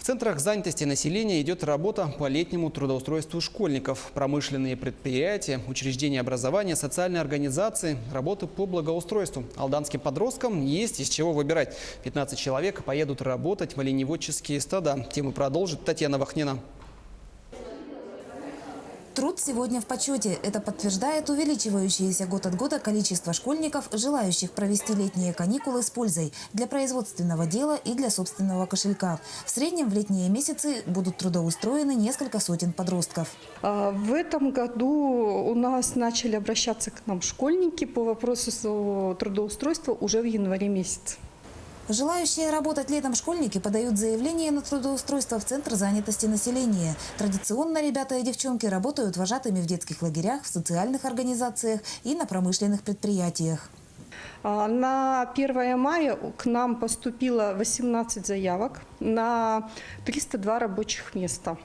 В центрах занятости населения идет работа по летнему трудоустройству школьников. Промышленные предприятия, учреждения образования, социальные организации, работы по благоустройству. Алданским подросткам есть из чего выбирать. 15 человек поедут работать в оленеводческие стада. Тему продолжит Татьяна Вахнина. Труд сегодня в почете. Это подтверждает увеличивающееся год от года количество школьников, желающих провести летние каникулы с пользой для производственного дела и для собственного кошелька. В среднем в летние месяцы будут трудоустроены несколько сотен подростков. В этом году у нас начали обращаться к нам школьники по вопросу трудоустройства уже в январе месяце. Желающие работать летом школьники подают заявление на трудоустройство в Центр занятости населения. Традиционно ребята и девчонки работают вожатыми в детских лагерях, в социальных организациях и на промышленных предприятиях. На 1 мая к нам поступило 18 заявок на 302 рабочих места.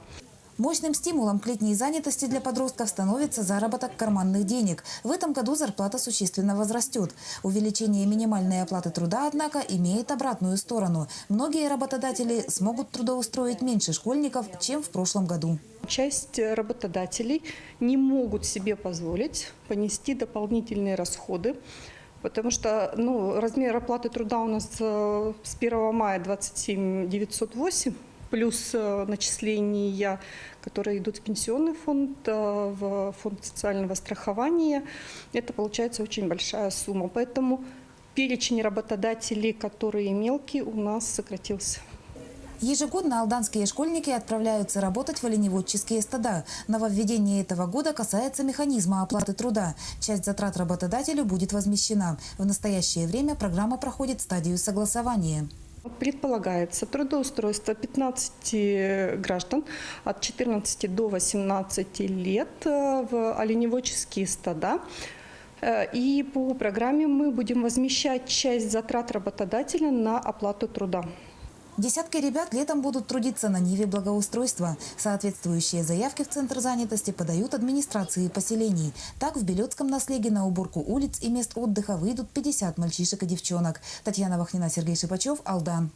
Мощным стимулом к летней занятости для подростков становится заработок карманных денег. В этом году зарплата существенно возрастет. Увеличение минимальной оплаты труда, однако, имеет обратную сторону. Многие работодатели смогут трудоустроить меньше школьников, чем в прошлом году. Часть работодателей не могут себе позволить понести дополнительные расходы, потому что размер оплаты труда у нас с 1 мая 27 908. Плюс начисления, которые идут в пенсионный фонд, в фонд социального страхования. Это получается очень большая сумма. Поэтому перечень работодателей, которые мелкие, у нас сократился. Ежегодно алданские школьники отправляются работать в оленеводческие стада. Нововведение этого года касается механизма оплаты труда. Часть затрат работодателю будет возмещена. В настоящее время программа проходит стадию согласования. Предполагается трудоустройство 15 граждан от 14 до 18 лет в оленеводческие стада. И по программе мы будем возмещать часть затрат работодателя на оплату труда. Десятки ребят летом будут трудиться на ниве благоустройства. Соответствующие заявки в Центр занятости подают администрации поселений. Так, в Белецком наследии на уборку улиц и мест отдыха выйдут 50 мальчишек и девчонок. Татьяна Вахнина, Сергей Шипачев, Алдан.